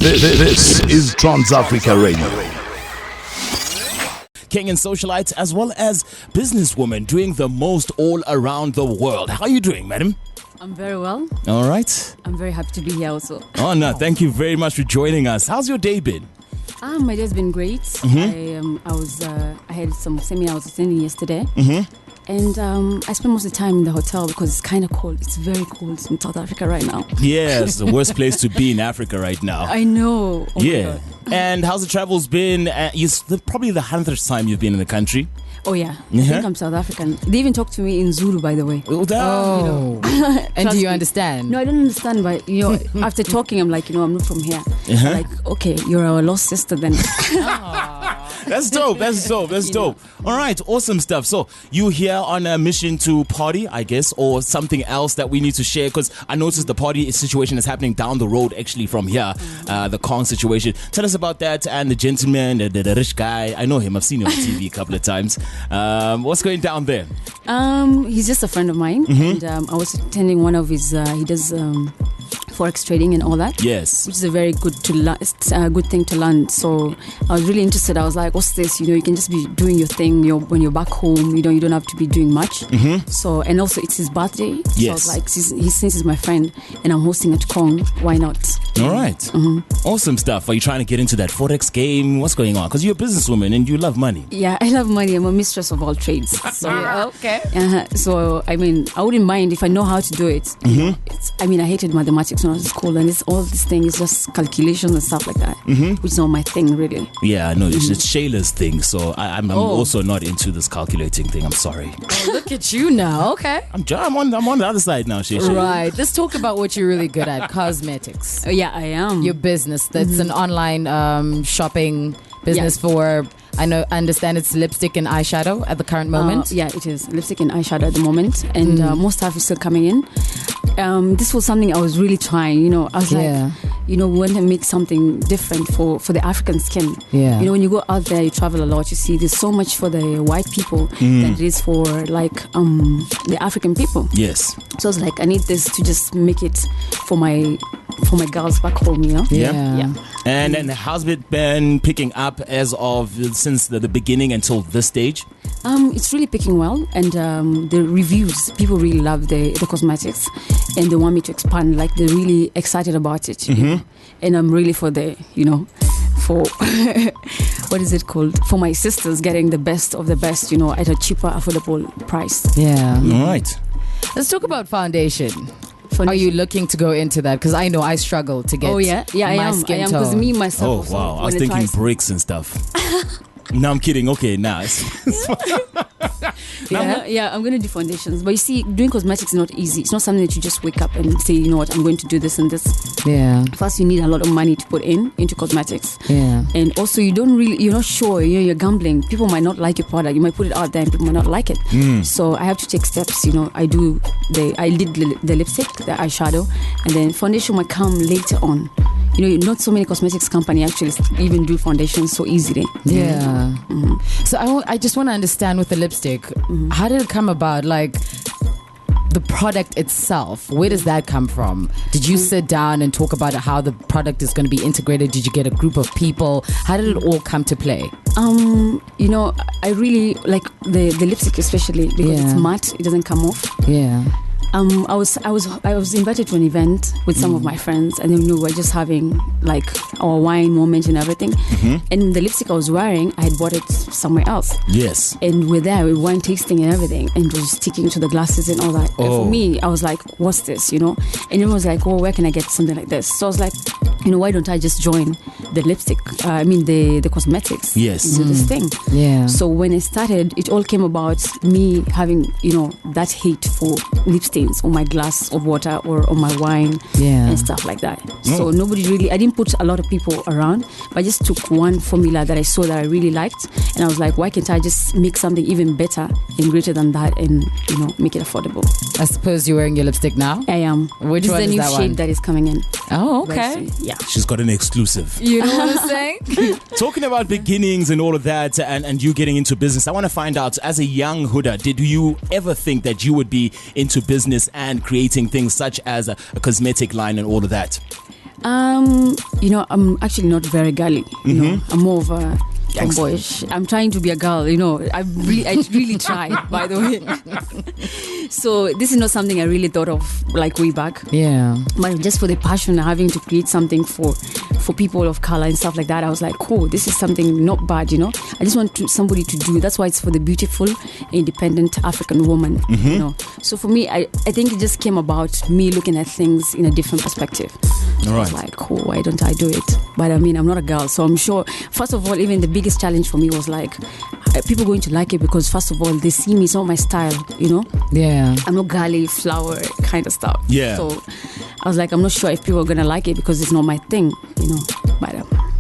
This is TransAfricaRadio. Kenyan socialite as well as businesswoman doing the most all around the world. How are you doing, madam? I'm very well. All right. I'm very happy to be here also. Oh, no, thank you very much for joining us. How's your day been? My day's been great. I had some seminar I was attending yesterday. And I spent most of the time in the hotel because it's kind of cold. It's very cold in South Africa right now. Yeah, it's the worst place to be in Africa right now. I know. Oh yeah. And how's the travels been? Probably the 100th time you've been in the country. Oh, yeah. I think I'm South African. They even talk to me in Zulu, by the way. Oh. And do you understand? No, I don't understand. But, after talking, I'm like, I'm not from here. Like, okay, you're our lost sister then. That's dope. That's dope. All right, awesome stuff. So you here on a mission to party, I guess, or something else that we need to share? Because I noticed the party situation is happening down the road, actually, from here, the Kong situation. Tell us about that and the gentleman, the rich guy. I know him. I've seen him on TV a couple of times. What's going down there? He's just a friend of mine, and I was attending one of his. He does forex trading and all that. Yes, which is a very good good thing to learn. So I was really interested. I was like, what's this? You can just be doing your thing. When you're back home, you don't have to be doing much. So, and also it's his birthday. So yes. I was like, since he's my friend and I'm hosting at Kong, why not? All right. Awesome stuff. Are you trying to get into that forex game? What's going on? Because you're a businesswoman and you love money. Yeah, I love money. I'm a mistress of all trades. So okay. So I wouldn't mind if I know how to do it. I hated mathematics when I was in school, and it's all this thing is just calculations and stuff like that, which is not my thing really. Yeah, I know it's Shayla's thing. So I'm also not into this calculating thing. I'm sorry. Oh, look at you now. Okay. I'm on the other side now, Shay. Right. Let's talk about what you're really good at: cosmetics. Oh, yeah, I am. Your business. That's an online shopping business for. I understand it's lipstick and eyeshadow at the current moment. Yeah, it is lipstick and eyeshadow at the moment, and most stuff is still coming in. This was something I was really trying. I was like, want to make something different for the African skin. Yeah. When you go out there, you travel a lot. You see, there's so much for the white people than it is for the African people. Yes. So I was like, I need this to just make it for my girls back home. Yeah. And how's it been picking up since the beginning until this stage? It's really picking well, and the reviews, people really love the cosmetics, and they want me to expand. Like, they're really excited about it, and I'm really for for what is it called? For my sisters getting the best of the best, at a cheaper, affordable price. Yeah. All right. Let's talk about foundation. Are you looking to go into that? Because I know I struggle to get. Oh yeah, I am. Because me myself. Oh wow, I was thinking bricks and stuff. No, I'm kidding. Okay, nice. I'm going to do foundations. But you see, doing cosmetics is not easy. It's not something that you just wake up and say, what, I'm going to do this and this. Yeah. First, you need a lot of money to put into cosmetics. Yeah. And also, you're not sure. You're gambling. People might not like your product. You might put it out there and people might not like it. So I have to take steps. I did the lipstick, the eyeshadow, and then foundation might come later on. Not so many cosmetics company actually even do foundations so easily. Yeah. So I just want to understand with the lipstick, how did it come about? Like, the product itself, where does that come from? Did you sit down and talk about how the product is going to be integrated? Did you get a group of people? How did it all come to play? I really like the lipstick, especially because it's matte, it doesn't come off. Yeah. I was invited to an event with some of my friends, and then we were just having like our wine moment and everything. And the lipstick I was wearing, I had bought it somewhere else. Yes. And we're there with wine tasting and everything, and it was sticking to the glasses and all that. And for me, I was like, what's this? And everyone was like, oh, where can I get something like this? So I was like, why don't I just join the lipstick? The cosmetics. Yes. Into this thing. Yeah. So when it started, it all came about me having that hate for lipstick on my glass of water or on my wine and stuff like that. So I didn't put a lot of people around, but I just took one formula that I saw that I really liked, and I was like, why can't I just make something even better and greater than that and make it affordable? I suppose you're wearing your lipstick now? I am. Which this one is the is new that shade one? that is coming in. Oh, okay. Yeah. She's got an exclusive. You know what I'm saying? Talking about beginnings and all of that and you getting into business, I want to find out, as a young Huddah, did you ever think that you would be into business and creating things such as a cosmetic line and all of that? I'm actually not very girly. You know, I'm more of a tomboyish. I'm trying to be a girl. You know, I really try. By the way, so this is not something I really thought of like way back. Yeah, but just for the passion of having to create something for people of color and stuff like that, I was like, cool, this is something not bad. You know, I just want somebody to do. That's why it's for the beautiful, independent African woman. You know, so for me, I think it just came about me looking at things in a different perspective. All right. I was like, cool, why don't I do it? But I mean, I'm not a girl, so I'm sure, first of all, even the biggest challenge for me was like, people going to like it because, first of all, they see me, it's not my style, you know? Yeah. I'm not girly, flower kind of stuff. Yeah. So I was like, I'm not sure if people are going to like it because it's not my thing, you know? But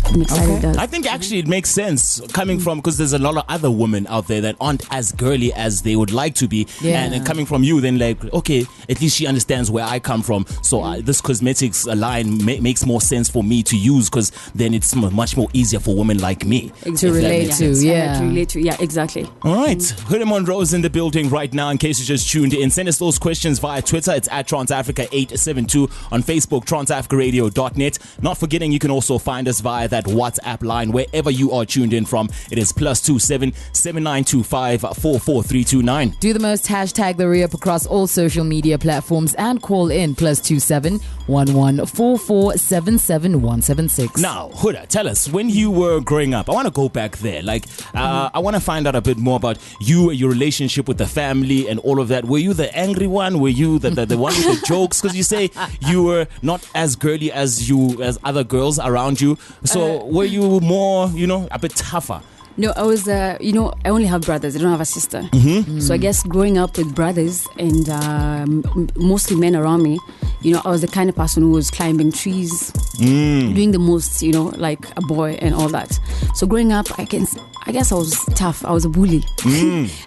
I'm excited. I think actually it makes sense coming from, because there's a lot of other women out there that aren't as girly as they would like to be. Yeah. And coming from you, then like, okay, at least she understands where I come from. So this cosmetics line makes more sense for me to use, because then it's much more easier for women like me. To relate to, yeah. To relate to, yeah, exactly. All right. Huddah Monroe is in the building right now, in case you just tuned in. Send us those questions via Twitter. It's at TransAfrica872. On Facebook, TransAfricaRadio.net. Not forgetting, you can also find us via that WhatsApp line wherever you are tuned in from. It is +27 7925 44329. Do the most, hashtag the re-up across all social media platforms, and call in +27 1144 77176. Now, Huddah, tell us, when you were growing up, I want to go back there. Like, I want to find out a bit more about you, your relationship with the family and all of that. Were you the angry one? Were you the one with the jokes? Because you say you were not as girly as other girls around you. So were you more, a bit tougher? No, I was, I only have brothers. I don't have a sister. So I guess growing up with brothers and mostly men around me, I was the kind of person who was climbing trees, doing the most, like a boy and all that. So growing up, I guess I was tough. I was a bully.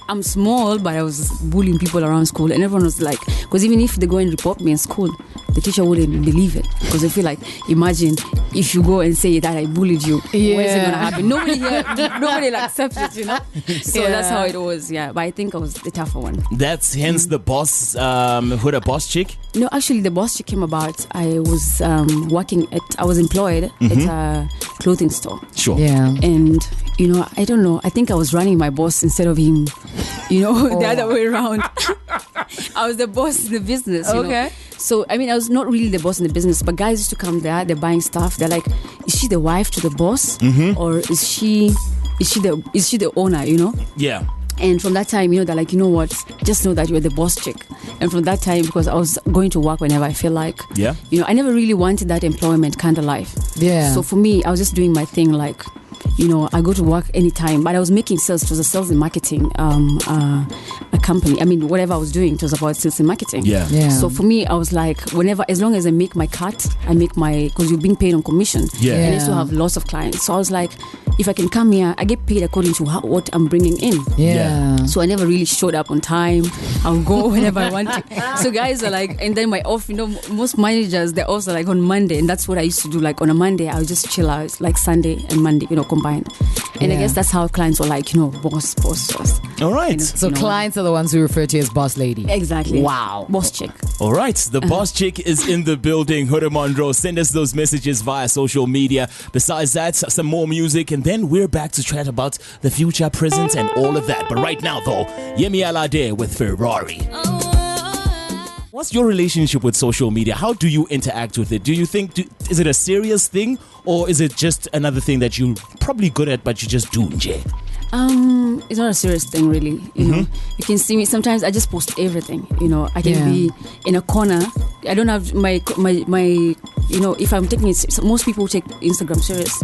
I'm small, but I was bullying people around school. And everyone was like, because even if they go and report me in school, the teacher wouldn't believe it. Because they feel like, imagine if you go and say that I bullied you, where's it going to happen? Nobody will accept it, So that's how it was, yeah. But I think I was the tougher one. That's hence the boss, Huddah Botjie? No, actually the boss came about. I was I was employed at a clothing store. Sure. Yeah. And, I don't know. I think I was running my boss instead of him, the other way around. I was the boss in the business, Okay. So, I mean, I was not really the boss in the business, but guys used to come there, they're buying stuff. They're like, is she the wife to the boss? Or is she the owner, Yeah. And from that time, they're like, you know what, just know that you're the boss chick. And from that time, because I was going to work whenever I feel like, I never really wanted that employment kind of life. Yeah. So for me, I was just doing my thing, like, I go to work anytime, but I was making sales. It was a sales and marketing a company. I mean, whatever I was doing, it was about sales and marketing. Yeah. So for me, I was like, as long as I make my cut, because you're being paid on commission. Yeah. And I used to have lots of clients. So I was like, if I can come here, I get paid according to what I'm bringing in. Yeah. So I never really showed up on time. I'll go whenever I want to. So guys are like, and then my off, most managers, they're also like on Monday. And that's what I used to do. Like on a Monday, I would just chill out, like Sunday and Monday, combined. And I guess that's how clients were like, boss. All right. So clients are the ones who refer to you as boss lady. Exactly. Wow. Boss chick. All right. The boss chick is in the building. Huddah Monroe. Send us those messages via social media. Besides that, some more music. And then we're back to chat about the future, present, and all of that. But right now, though, Yemi Alade with Ferrari. What's your relationship with social media? How do you interact with it? Do you think, is it a serious thing, or is it just another thing that you're probably good at, but you just do, Jay? It's not a serious thing, really. You can see me. Sometimes I just post everything. I can be in a corner. I don't have my. If I'm taking it, most people take Instagram serious.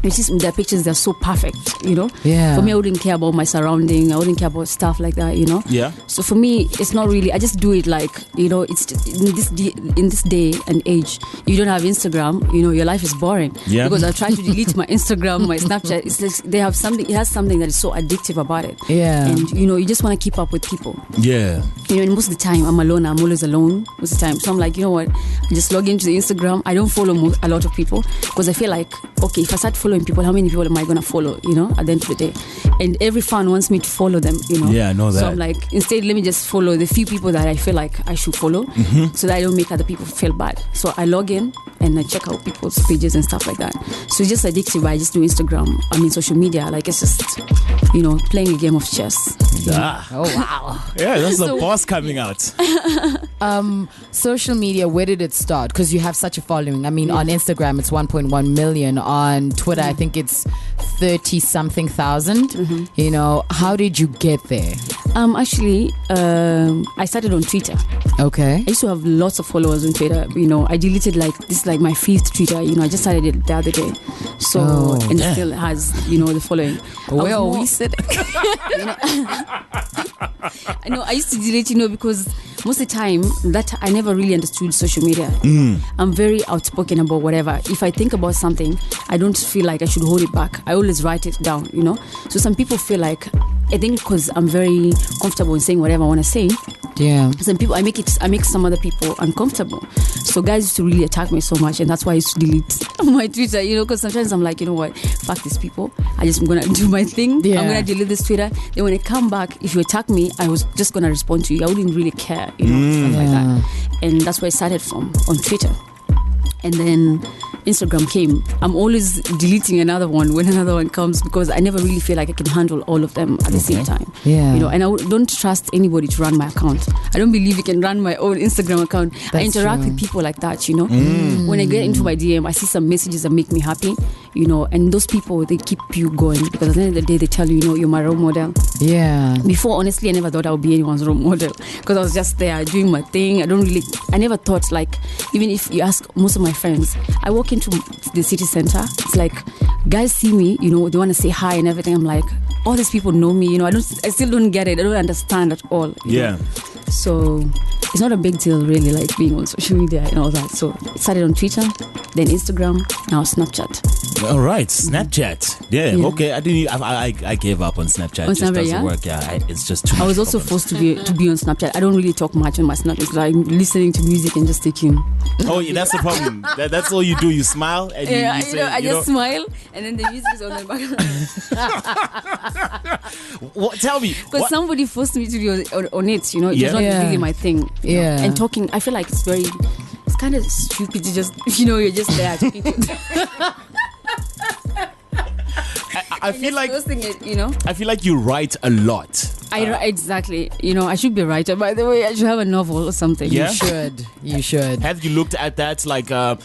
You see their pictures, they're so perfect, Yeah. For me, I wouldn't care about my surrounding. I wouldn't care about stuff like that, Yeah. So for me, it's not really, I just do it like, it's just, in this day and age, you don't have Instagram, your life is boring. Yeah. Because I try to delete my Instagram, my Snapchat. It's like it has something that is so addictive about it. Yeah. And, you just want to keep up with people. Yeah. And most of the time, I'm alone. I'm always alone most of the time. So I'm like, you know what? I just log into the Instagram. I don't follow a lot of people because I feel like, okay, if I start following following people, how many people am I going to follow, you know, at the end of the day? And every fan wants me to follow them, you know. Yeah, I know that. So I'm like, instead, let me just follow the few people that I feel like I should follow so that I don't make other people feel bad. So I log in and I check out people's pages and stuff like that. So it's just addictive. I just do Instagram, social media. Like, it's just, you know, playing a game of chess. Ah. Oh, wow. Yeah, that's the boss coming out. Social media, where did it start? Because you have such a following. I mean, on Instagram, it's 1.1 million. On Twitter, I think it's 30-something thousand. You know, how did you get there? Actually, I started on Twitter. Okay. I used to have lots of followers on Twitter. You know, I deleted my 5th Twitter. You know, I just started it the other day. So, and it still has, you know, the following. Where are we sitting? I know, I used to delete, you know, because most of the time that I never really understood social media. I'm very outspoken about whatever. If I think about something, I don't feel like I should hold it back. I always write it down, you know. So some people feel like, I think because I'm very comfortable in saying whatever I want to say. Yeah. Some people, I make some other people uncomfortable. So guys used to really attack me so much, and that's why I used to delete my Twitter, you know, because sometimes I'm like, you know what, fuck these people. I'm gonna do my thing. Yeah. I'm gonna delete this Twitter. Then when I come back, if you attack me, I was just gonna respond to you. I wouldn't really care, you know, stuff like that. And that's where I started from, on Twitter. And then Instagram came. I'm always deleting another one when another one comes because I never really feel like I can handle all of them at the same time. Yeah. You know, and I don't trust anybody to run my account. I don't believe you can run my own Instagram account. I interact with people like that, you know. When I get into my DM, I see some messages that make me happy, you know, and those people, they keep you going because at the end of the day, they tell you, you know, you're my role model. Yeah. Before, honestly, I never thought I would be anyone's role model because I was just there doing my thing. I never thought, like, even if you ask most of my friends, I walk into the city center, it's like guys see me, you know, they want to say hi and everything. I'm like, all these people know me, you know. I still don't get it. I don't understand at all. Yeah. So it's not a big deal really, like being on social media and all that. So it started on Twitter, then Instagram, now Snapchat. All right, Snapchat. Yeah. Okay. I gave up on Snapchat. On It just Snapchat, doesn't yeah? work. Yeah, it's just too much. I was also forced to be on Snapchat. I don't really talk much on my Snapchat because I'm listening to music and just taking. Oh, yeah, that's the problem. That's all you do. You smile and you say, I just smile and then the music is on the background. What? Tell me. Because somebody forced me to be on it, you know. It was not Yeah. really my thing. You know? And talking, I feel like it's kind of stupid to just, you know, you're just there talking to I feel like posting it, you know. I feel like you write a lot. Exactly. You know, I should be a writer. By the way, I should have a novel or something. Yeah? You should. Have you looked at that like a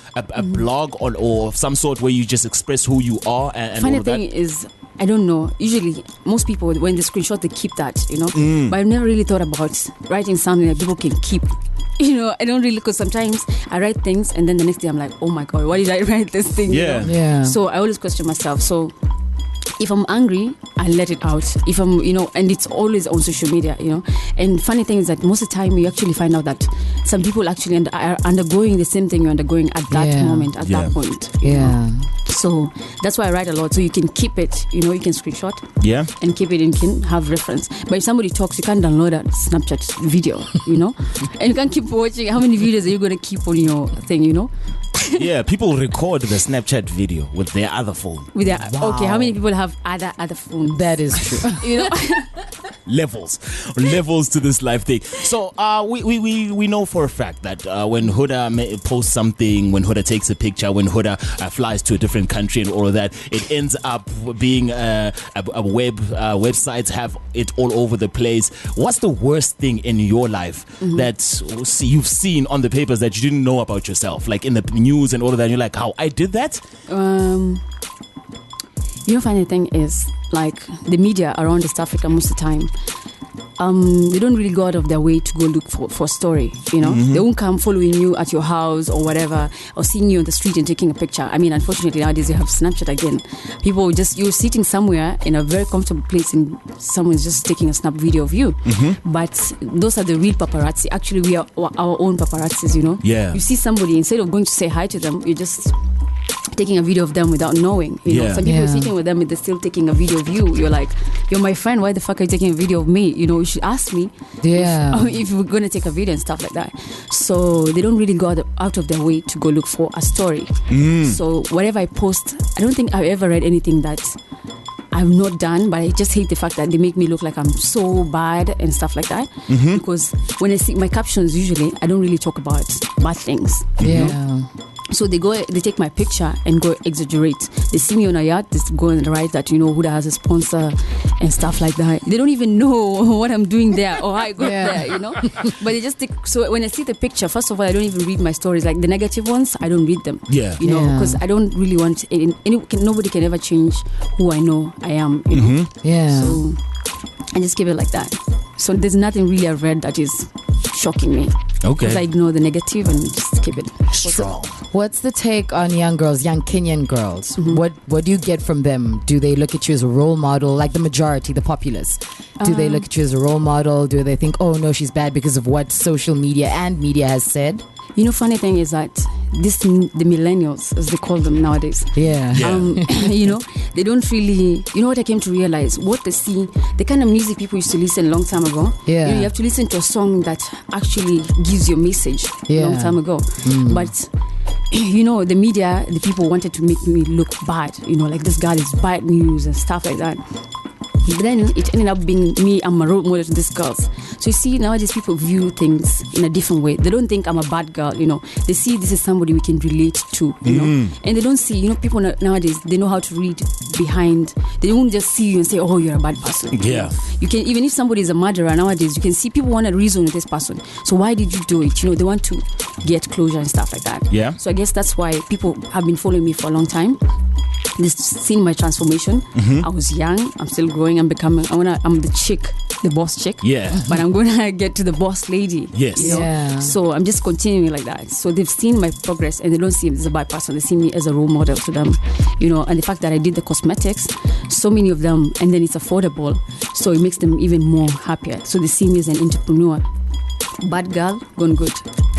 blog or some sort where you just express who you are and Funny all of that? thing is, I don't know. Usually, most people, when they screenshot, they keep that, you know. But I've never really thought about writing something that people can keep. You know, I don't really, because sometimes I write things and then the next day I'm like, oh my God, why did I write this thing? Yeah. You know? Yeah. So I always question myself. So if I'm angry, I let it out. If I'm, you know, and it's always on social media, you know. And funny thing is that most of the time you actually find out that some people actually are undergoing the same thing you're undergoing at that moment, at that point. You know? So that's why I write a lot. So you can keep it, you know, you can screenshot and keep it and can have reference. But if somebody talks, you can't download a Snapchat video, you know. And you can't keep watching. How many videos are you going to keep on your thing, you know? Yeah, people record the Snapchat video with their other phone. Okay, how many people have other phones? That is true. You know? levels to this life thing. So we know for a fact that when Huddah posts something, when Huddah takes a picture, when Huddah flies to a different country and all of that, it ends up being websites have it all over the place. What's the worst thing in your life that you've seen on the papers that you didn't know about yourself, like in the news and all of that? And you're like, how I did that? You know, funny thing is, like, the media around East Africa most of the time, they don't really go out of their way to go look for a story, you know. They won't come following you at your house or whatever, or seeing you on the street and taking a picture. I mean, unfortunately nowadays you have Snapchat again. People you're sitting somewhere in a very comfortable place and someone's just taking a snap video of you. But those are the real paparazzi. Actually, we are our own paparazzis, you know. Yeah. You see somebody, instead of going to say hi to them, you just taking a video of them without knowing. You know, some people are sitting with them and they're still taking a video of you. You're like, you're my friend. Why the fuck are you taking a video of me? You know, you should ask me if we're going to take a video and stuff like that. So they don't really go out of their way to go look for a story. So whatever I post, I don't think I've ever read anything that I've not done, but I just hate the fact that they make me look like I'm so bad and stuff like that. Because when I see my captions, usually I don't really talk about bad things. You know? So they take my picture and go exaggerate. They see me on a yacht, they go and write that, you know, Huddah has a sponsor and stuff like that. They don't even know what I'm doing there or how I got there, you know. But they just take, so when I see the picture, first of all, I don't even read my stories. Like the negative ones, I don't read them. You know, because I don't really want, nobody can ever change who I know I am, you know. So I just keep it like that. So there's nothing really I've read that is shocking me. Because I ignore the negative and just keep it strong. What's the take on young girls, young Kenyan girls? What do you get from them? Do they look at you as a role model, like the majority, the populace? Do they look at you as a role model? Do they think, oh no, she's bad because of what social media and media has said? You know, funny thing is that the millennials, as they call them nowadays, you know, they don't really, you know what I came to realize? What they see, the kind of music people used to listen a long time ago, you know, you have to listen to a song that actually gives you a message a long time ago. But, you know, the media, the people wanted to make me look bad, you know, like this girl is bad news and stuff like that. But then it ended up being me, I'm a role model to these girls. So you see, nowadays people view things in a different way. They don't think I'm a bad girl, you know. They see this is somebody we can relate to, you know. And they don't see, you know, people nowadays, they know how to read behind. They won't just see you and say, oh, you're a bad person. You can, even if somebody is a murderer nowadays, you can see people want to reason with this person. So why did you do it? You know, they want to get closure and stuff like that. So I guess that's why people have been following me for a long time. They've seen my transformation. I was young, I'm still growing, I'm the chick, the boss chick. But I'm gonna get to the boss lady. You know? So I'm just continuing like that. So they've seen my progress and they don't see me as a bad person. They see me as a role model to them. You know, and the fact that I did the cosmetics, so many of them, and then it's affordable, so it makes them even more happier. So they see me as an entrepreneur. Bad girl, gone good.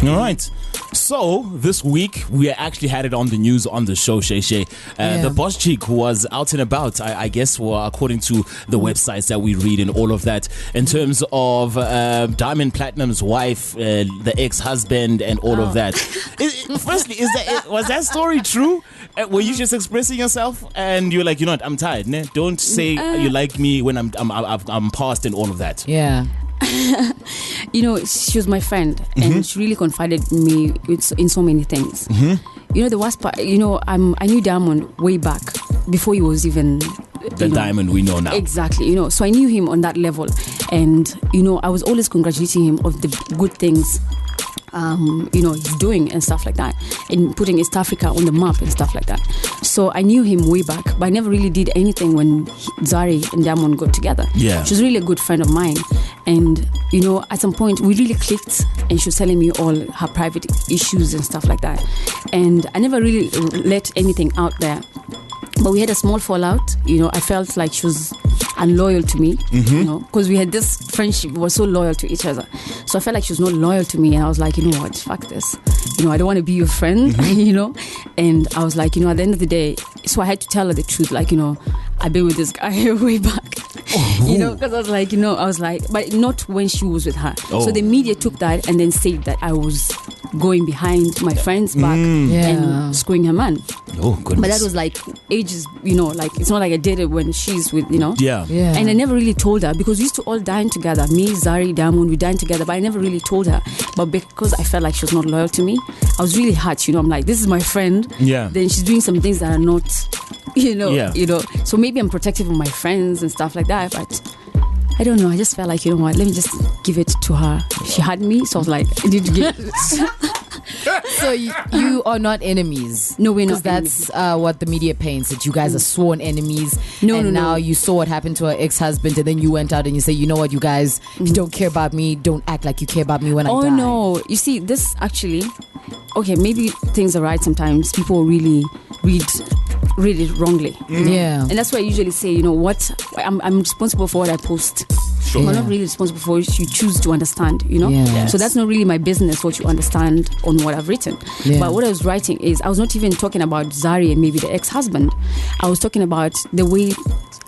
All right. So this week we actually had it on the news on the show, Shay. The boss chick was out and about, I guess, according to the websites that we read and all of that, in terms of Diamond Platinum's wife, the ex-husband, and all of that. Firstly, was that story true? Were you just expressing yourself and you're like, you know what, I'm tired. Ne? Don't say you like me when I'm past and all of that. You know, she was my friend and she really confided in me in so many things. You know, the worst part, you know, I knew Diamond way back before he was even the Diamond we know now. Exactly, you know, so I knew him on that level, and you know, I was always congratulating him of the good things you know, he's doing and stuff like that, and putting East Africa on the map and stuff like that. So I knew him way back, but I never really did anything when Zari and Diamond got together. She was really a good friend of mine, and you know, at some point we really clicked, and she was telling me all her private issues and stuff like that, and I never really let anything out there. But we had a small fallout. You know, I felt like she was unloyal to me, you know, because we had this friendship, we were so loyal to each other. So I felt like she was not loyal to me, and I was like, you know what, fuck this. You know, I don't want to be your friend, you know. And I was like, you know, at the end of the day, so I had to tell her the truth, like, you know, I've been with this guy way back. You know, because I was like, but not when she was with her. So the media took that and then said that I was going behind my friend's back and screwing her man. Oh, goodness. But that was like ages, you know, like it's not like I did it when she's with, you know. And I never really told her, because we used to all dine together. Me, Zari, Diamond, we dined together, but I never really told her. But because I felt like she was not loyal to me, I was really hurt, you know. I'm like, this is my friend. Then she's doing some things that are not, you know, you know. So maybe I'm protective of my friends and stuff like that, but I don't know. I just felt like, you know what, let me just give it to her. She had me, so I was like, I need to give it. So you are not enemies? No, we're not. Because that's what the media paints, that you guys are sworn enemies. Now you saw what happened to her ex-husband, and then you went out and you say, you know what, you guys, if you don't care about me, don't act like you care about me when I die. Oh no, you see, this actually, okay, maybe things are right sometimes. People really read it wrongly. And that's why I usually say, you know what, I'm responsible for what I post. Sure. You're not really responsible for what you choose to understand, you know? Yeah. Yes. So that's not really my business, what you understand on what I've written. Yeah. But what I was writing is, I was not even talking about Zari and maybe the ex-husband. I was talking about the way,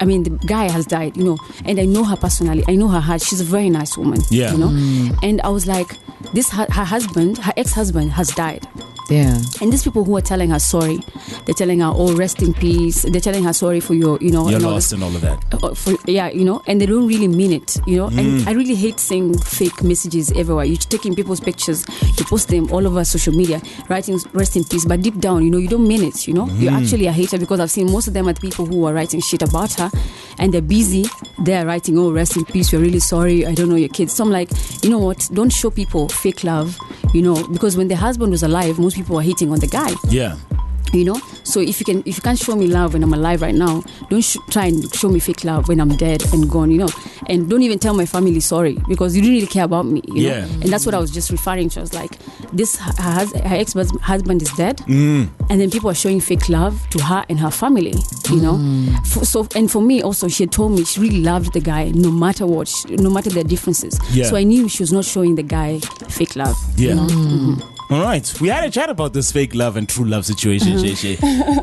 I mean, the guy has died, you know, and I know her personally. I know her heart. She's a very nice woman, Yeah. you know? And I was like, her husband, her ex-husband has died. Yeah. And these people who are telling her sorry, they're telling her, oh, rest in peace. They're telling her sorry for your, you know, You're and all lost this. and all of that. Yeah, you know, and they don't really mean it, you know. And I really hate seeing fake messages everywhere. You're taking people's pictures, you post them all over social media, writing rest in peace, but deep down, you know, you don't mean it, you know. You're actually a hater, because I've seen most of them are the people who are writing shit about her, and they're busy. They're writing, oh, rest in peace, we're really sorry, I don't know your kids. So I'm like, you know what, don't show people fake love, you know, because when the husband was alive, most people were hating on the guy. Yeah. You know, so if you can't show me love when I'm alive right now, don't try and show me fake love when I'm dead and gone, you know. And don't even tell my family sorry, because you don't really care about me, you know. And that's what I was just referring to. I was like, her ex-husband is dead, and then people are showing fake love to her and her family, you know. And for me also, she had told me she really loved the guy, no matter what, no matter their differences. Yeah. So I knew she was not showing the guy fake love. Yeah. You know? All right. We had a chat about this fake love and true love situation, Shay.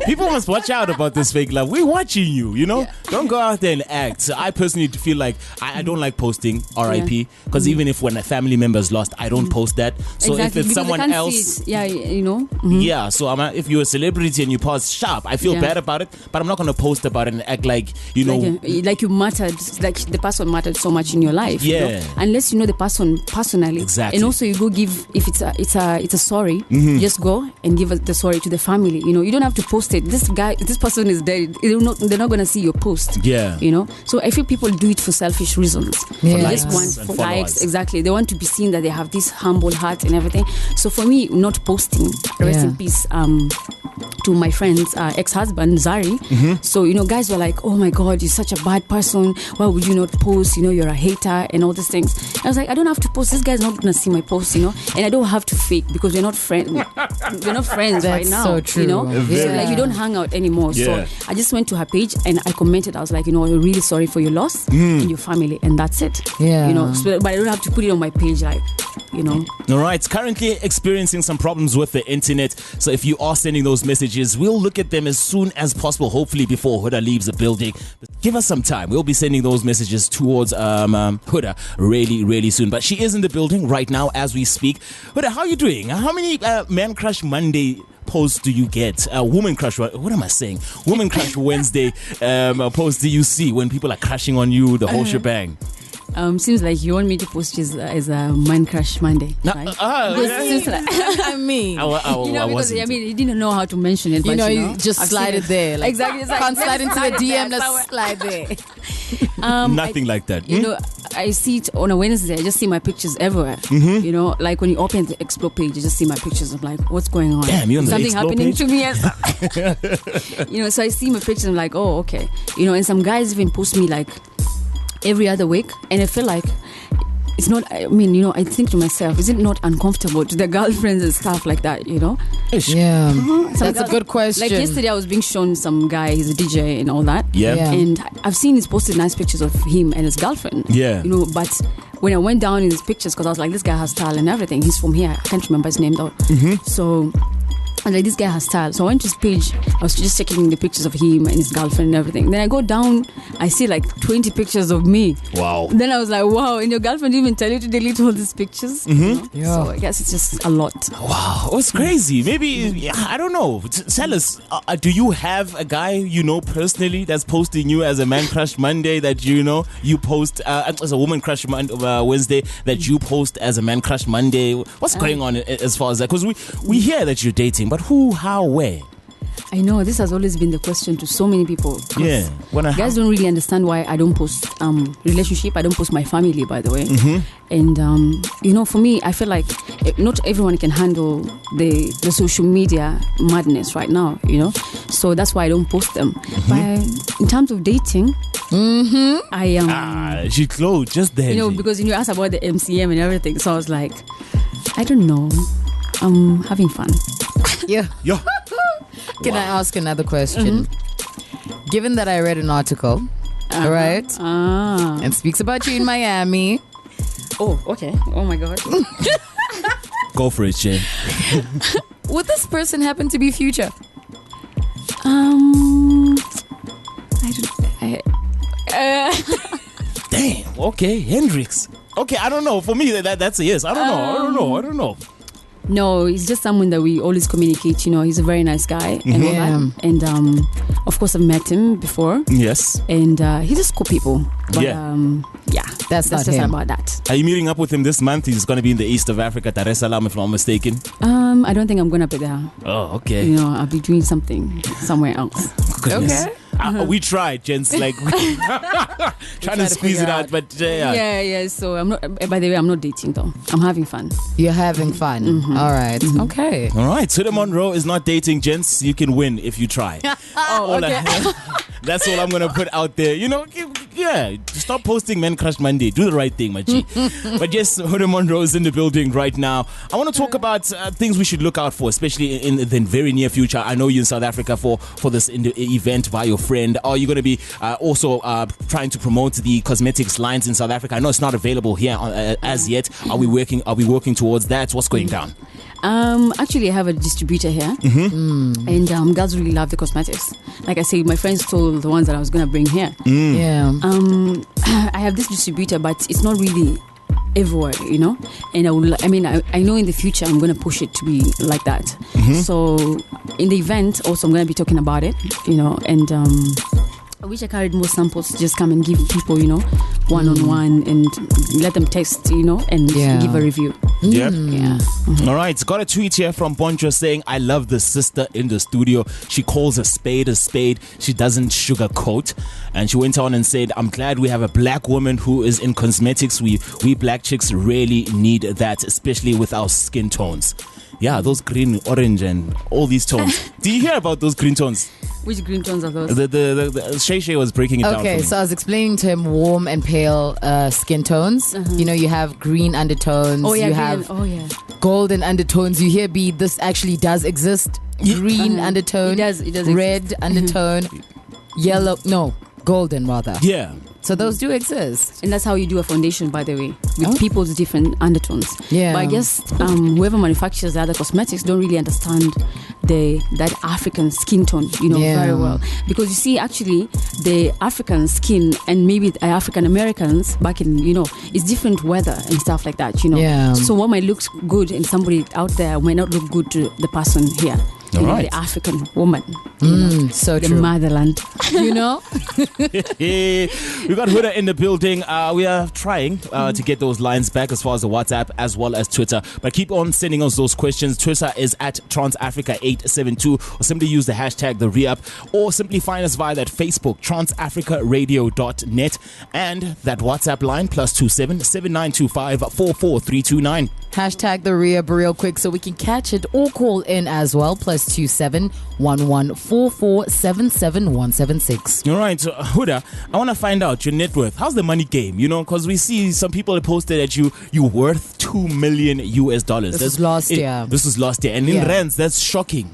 People must watch out about this fake love. We're watching you, you know? Don't go out there and act. I personally feel like I don't like posting RIP, because even if when a family member is lost, I don't post that. So Exactly, if it's because someone they can't else... see it. Yeah, you know? Yeah, so if you're a celebrity and you post sharp, I feel bad about it, but I'm not going to post about it and act like, you know... Like you mattered, like the person mattered so much in your life. Yeah. You know? Unless you know the person personally. Exactly. And also you go give, if it's a sorry, just go and give the sorry to the family. You know, you don't have to post it. This person is dead. They're not going to see your post. Yeah. You know, so I feel people do it for selfish reasons. Yeah. They likes just want and for followers. likes. Exactly. They want to be seen that they have this humble heart and everything. So for me, not posting, rest in peace, to my friend's ex-husband Zari. So, you know, guys were like, oh my God, you're such a bad person. Why would you not post? You know, you're a hater and all these things. I was like, I don't have to post. This guy's not going to see my post, you know, and I don't have to fake, because we're not friends. We're not friends right now. So true. You know, Very like we don't hang out anymore. Yeah. So I just went to her page and I commented. I was like, you know, I'm really sorry for your loss and your family, and that's it. Yeah. You know, so, but I don't have to put it on my page, like, you know. All right, currently experiencing some problems with the internet. So if you are sending those messages, we'll look at them as soon as possible, hopefully before Huddah leaves the building. But give us some time. We'll be sending those messages towards Huddah really, really soon. But she is in the building right now as we speak. Huddah, how are you doing? How many Man Crush Monday posts do you get? Woman Crush, what am I saying? Woman Crush Wednesday posts do you see when people are crushing on you, the whole shebang? Seems like you want me to post as a Man Crush Monday, right? I mean, You know, because I mean, he didn't know how to mention it. you but, know, you you just I've slide seen it there. Like, Exactly. It's like, can't slide into a DM. there. Let's slide there. Nothing like that. You know, I see it on a Wednesday. I just see my pictures everywhere. You know, like when you open the Explore page, you just see my pictures. I'm like, what's going on? Damn, you're on the Something Explore happening page? to me. You know, so I see my pictures. I'm like, oh, okay. You know, and some guys even post me like every other week, and I feel like it's not, I mean, you know, I think to myself, is it not uncomfortable to the girlfriends and stuff like that, you know? Yeah. Some That's a girls- good question. Like yesterday I was being shown some guy, he's a DJ and all that. Yeah. Yeah. And I've seen he's posted nice pictures of him and his girlfriend. Yeah. You know, but when I went down in his pictures, because I was like, this guy has style and everything. He's from here. I can't remember his name though. So I was like, this guy has style. So I went to his page. I was just checking the pictures of him and his girlfriend and everything. Then I go down, I see like 20 pictures of me. Wow. Then I was like, wow, and your girlfriend didn't even tell you to delete all these pictures? You know? Yeah. So I guess it's just a lot. Wow, it's crazy. Maybe, I don't know. Tell us, do you have a guy you know personally that's posting you as a Man Crush Monday that you know you post as a Woman Crush Wednesday that you post as a Man Crush Monday? What's going on as far as that? Because we hear that you're dating, but who, how, where? I know this has always been the question to so many people. 'Cause Yeah. guys don't really understand why I don't post relationship. I don't post my family, by the way. And you know, for me, I feel like not everyone can handle the social media madness right now. You know, so that's why I don't post them. But in terms of dating, I am. She closed just there. You know, because you asked about the MCM and everything, so I was like, I don't know. I'm having fun. Yeah. Yo. Can I ask another question? Given that I read an article All right. And speaks about you in Miami. Oh, okay. Oh my God. Go for it, Jane. Would this person happen to be Future? Damn. Okay, Hendrix. Okay, I don't know. For me, that's a yes. I don't know. No, he's just someone that we always communicate. You know, he's a very nice guy and all that. And of course, I've met him before. Yes. And he's just cool people. But, that's not just him. about that. Are you meeting up with him this month? He's going to be in the east of Africa, Dar es Salaam, if I'm not mistaken. I don't think I'm going to be there. Oh, okay. You know, I'll be doing something somewhere else. Goodness. Okay. We tried, gents. Like trying to squeeze it out, but Yeah. So I'm not. By the way, I'm not dating though. I'm having fun. You're having fun. All right. Okay. All right. Huddah Monroe is not dating, gents. You can win if you try. That's all I'm gonna put out there. You know, stop posting Men Crush Monday. Do the right thing, my G. But yes, Huddah Monroe is in the building right now. I want to talk about things we should look out for, especially in the very near future. I know you're in South Africa for this event by your friend. Are you going to be also trying to promote the cosmetics lines in South Africa? I know it's not available here as yet. Are we working towards that? What's going down? Actually, I have a distributor here, and girls really love the cosmetics. Like I say, my friends told the ones that I was going to bring here. Yeah. I have this distributor, but it's not really everywhere, you know. And I know in the future I'm going to push it to be like that. So in the event, also I'm going to be talking about it, you know, and I wish I carried more samples to just come and give people, you know, one-on-one and let them test, you know, and give a review. Yep. Yeah. All right. Got a tweet here from Botjie saying, I love the sister in the studio. She calls a spade a spade. She doesn't sugarcoat. And she went on and said, I'm glad we have a black woman who is in cosmetics. We black chicks really need that, especially with our skin tones. Yeah, those green, orange, and all these tones. Do you hear about those green tones? Which green tones are those? The Shay was breaking it down. Okay, so I was explaining to him warm and pale skin tones. You know, you have green undertones. Oh yeah, you green. have golden undertones. You hear, B, this actually does exist. Green undertone. It does red exist. undertone. Yellow. No, golden rather. Yeah. So those do exist. And that's how you do a foundation, by the way, with people's different undertones. Yeah. But I guess whoever manufactures the other cosmetics don't really understand that African skin tone, you know, very well. Because you see, actually, the African skin and maybe the African Americans back in, you know, it's different weather and stuff like that, you know. Yeah. So what might look good in somebody out there might not look good to the person here. You know, the African woman. So the true. motherland. You know? We got Huddah in the building. We are trying to get those lines back as far as the WhatsApp as well as Twitter. But keep on sending us those questions. Twitter is at TransAfrica872, or simply use the hashtag #TheReUp, or simply find us via that Facebook, TransAfricaRadio.net, and that WhatsApp line +27 7925 44329. Hashtag the REUP real quick so we can catch it, or call in as well. +27 1144 77176. All right, so Huddah, I want to find out your net worth. How's the money game? You know, because we see some people posted that you worth $2 million. This was last year. This was last year, and in rands, that's shocking.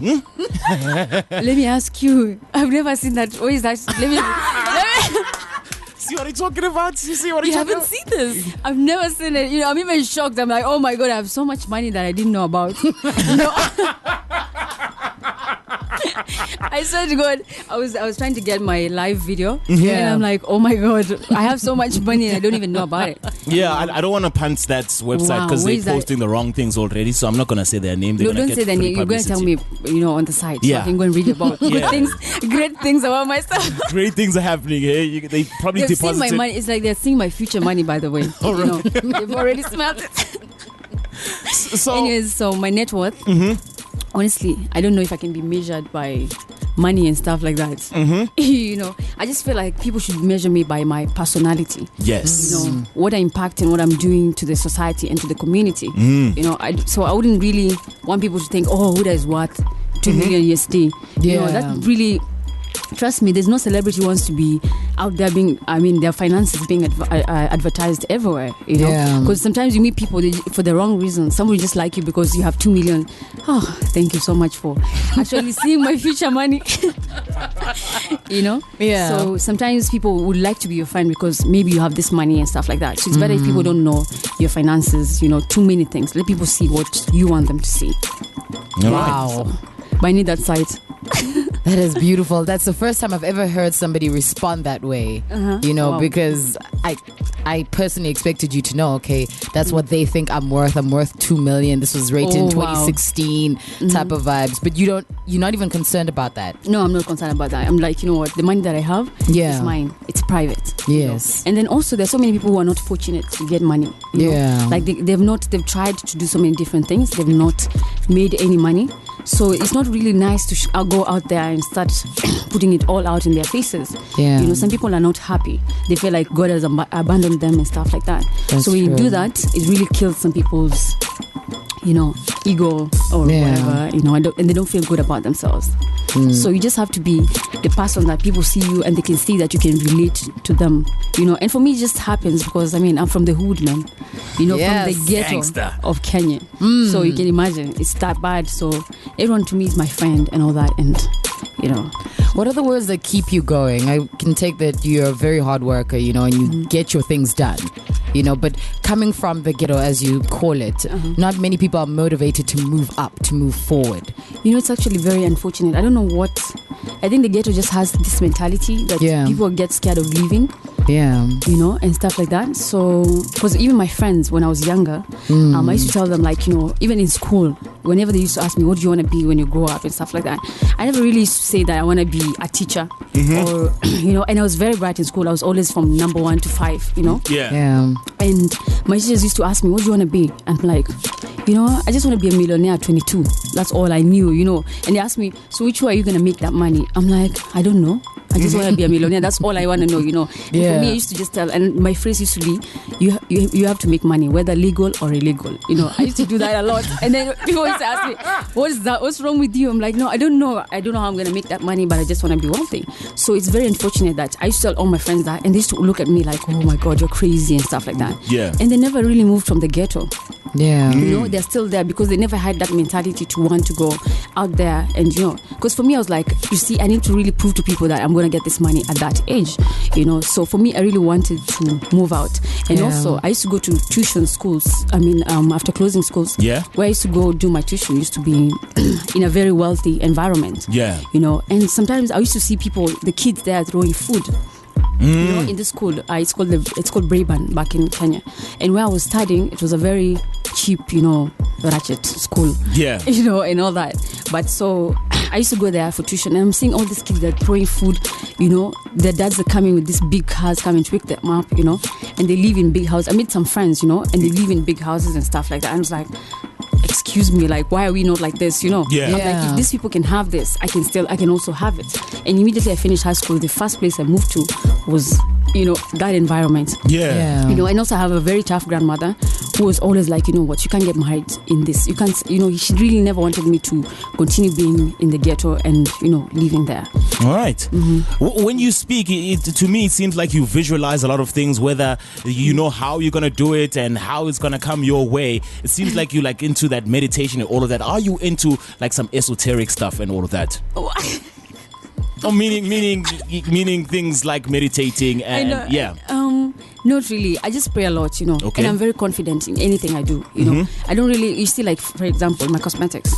Let me ask you. I've never seen that. What is that? Let me See what I'm talking about? You see what I'm You talking haven't about? seen this? I've never seen it. You know, I'm even shocked. I'm like, oh my God, I have so much money that I didn't know about. You know? I swear to God, I was trying to get my live video, and I'm like, oh my God, I have so much money and I don't even know about it. Yeah, I don't want to punt that website because they're posting the wrong things already, so I'm not going to say their name. No, don't say their name. You're going to tell me, you know, on the site, so I can go and read about great things about myself. Great things are happening. Hey? They probably They've seen deposited. my money. It's like they're seeing my future money, by the way. You know, they've already smelled it. Anyways, so my net worth, honestly, I don't know if I can be measured by money and stuff like that. You know, I just feel like people should measure me by my personality. Yes. You know, what I impact and what I'm doing to the society and to the community. You know, so I wouldn't really want people to think, oh, Huddah is worth 2 million USD. You know, that really trust me, there's no celebrity who wants to be out there being, their finances being advertised everywhere, you know. Because sometimes you meet people for the wrong reason. Somebody just like you because you have 2 million. Oh, thank you so much for actually seeing my future money. You know. Yeah. So sometimes people would like to be your friend because maybe you have this money and stuff like that. So it's better if people don't know your finances, you know, too many things. Let people see what you want them to see. Wow. So, but I need that site. That is beautiful. That's the first time I've ever heard somebody respond that way. You know, because I personally expected you to know, okay, that's what they think I'm worth. I'm worth 2 million. This was rated in 2016 type of vibes. But you're not even concerned about that. No, I'm not concerned about that. I'm like, you know what, the money that I have is mine. It's private. Yes. You know? And then also there's so many people who are not fortunate to get money. You know? Like they've tried to do so many different things. They've not made any money. So it's not really nice to go out there and start putting it all out in their faces. You know, some people are not happy. They feel like God has abandoned them and stuff like that. So when you do that, it really kills some people's, you know, ego or whatever, you know, and they don't feel good about themselves. So you just have to be the person that people see you and they can see that you can relate to them, you know. And for me, it just happens because, I'm from the hood, man. You know, from the ghetto of Kenya. So you can imagine, it's that bad. So everyone to me is my friend and all that. And, you know. What are the words that keep you going? I can take that you're a very hard worker, you know, and you get your things done, you know, but coming from the ghetto, as you call it, not many people are motivated to move up, to move forward. You know, it's actually very unfortunate. I don't know what, I think the ghetto just has this mentality that people get scared of leaving. You know, and stuff like that. So, because even my friends, when I was younger, I used to tell them, like, you know, even in school, whenever they used to ask me, what do you want to be when you grow up and stuff like that, I never really used to say that I want to be a teacher or, you know, and I was very bright in school. I was always from number 1 to 5, you know. And my teachers used to ask me, what do you want to be? And I'm like, you know, I just want to be a millionaire at 22. That's all I knew, you know. And they asked me, so which way are you going to make that money? I'm like, I don't know. I just want to be a millionaire. That's all I want to know, you know. And for me, I used to just tell, and my phrase used to be, you have to make money, whether legal or illegal. You know, I used to do that a lot. And then people used to ask me, what is that? What's wrong with you? I'm like, no, I don't know. I don't know how I'm going to make that money, but I just want to be wealthy. So it's very unfortunate that I used to tell all my friends that, and they used to look at me like, oh my God, you're crazy and stuff like that. And they never really moved from the ghetto. You know, they're still there because they never had that mentality to want to go out there. And, you know, because for me, I was like, you see, I need to really prove to people that I'm going to get this money at that age, you know. So for me, I really wanted to move out. And also, I used to go to tuition schools. After closing schools, where I used to go do my tuition, used to be in a very wealthy environment. You know, and sometimes I used to see people, the kids there throwing food. You know, in the school, it's called Brayburn back in Kenya. And where I was studying, it was a very cheap, you know, ratchet school. You know, and all that. But so I used to go there for tuition, and I'm seeing all these kids that are throwing food. You know, their dads are coming with these big cars, coming to pick them up. You know, and they live in big houses. I met some friends, you know, and they live in big houses and stuff like that. And I was like, excuse me, like, why are we not like this, you know? I'm like, if these people can have this, I can also have it. And immediately I finished high school, the first place I moved to was, you know, that environment. You know, and also I have a very tough grandmother who was always like, you know what, you can't get married in this. You can't, you know, she really never wanted me to continue being in the ghetto and, you know, living there. All right. When you speak, to me, it seems like you visualize a lot of things, whether you know how you're going to do it and how it's going to come your way. It seems like you like into that meditation and all of that. Are you into like some esoteric stuff and all of that? Or meaning things like meditating and not really. I just pray a lot, you know. And I'm very confident in anything I do, you know. I don't really, you see, like, for example, my cosmetics.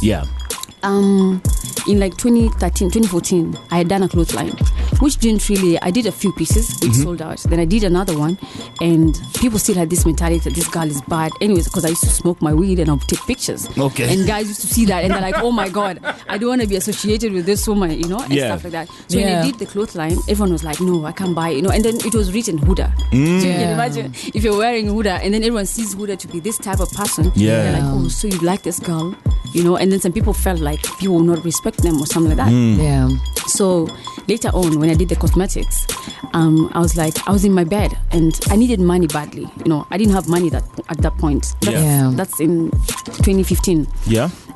In like 2014, I had done a clothesline, which didn't really, I did a few pieces, which sold out. Then I did another one, and people still had this mentality that this girl is bad. Anyways, because I used to smoke my weed and I would take pictures. And guys used to see that and they're like, oh my God, I don't want to be associated with this woman, you know, and stuff like that. So when I did the clothesline, everyone was like, no, I can't buy it, you know. And then it was written Huddah. So you can imagine if you're wearing Huddah and then everyone sees Huddah to be this type of person. They're like, oh, so you like this girl, you know. And then some people felt like people will not respect them or something like that. So later on, when I did the cosmetics, I was like, I was in my bed and I needed money badly. You know, I didn't have money at that point. That's in 2015.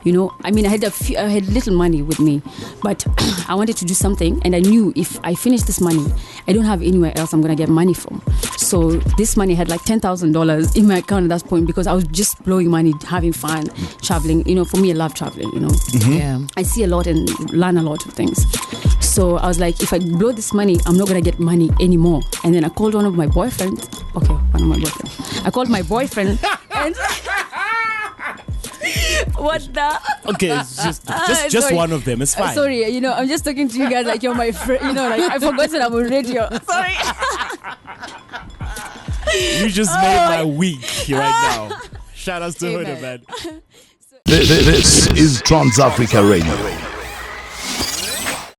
I mean, I had little money with me, but I wanted to do something, and I knew if I finish this money, I don't have anywhere else I'm gonna get money from. So this money had like $10,000 in my account at that point, because I was just blowing money, having fun, traveling. For me, I love traveling. Yeah. I see a lot and learn a lot of things. So I was like, if I blow this money, I'm not gonna get money anymore. And then I called one of my boyfriends. Okay, one of my boyfriends. I called my boyfriend and. What the? Okay, just one of them. It's fine. Sorry, I'm just talking to you guys like you're my friend. Like I forgot that I'm on radio. Sorry. You just made my week right now. Shout outs to Huddah, man. This is TransAfrica Radio.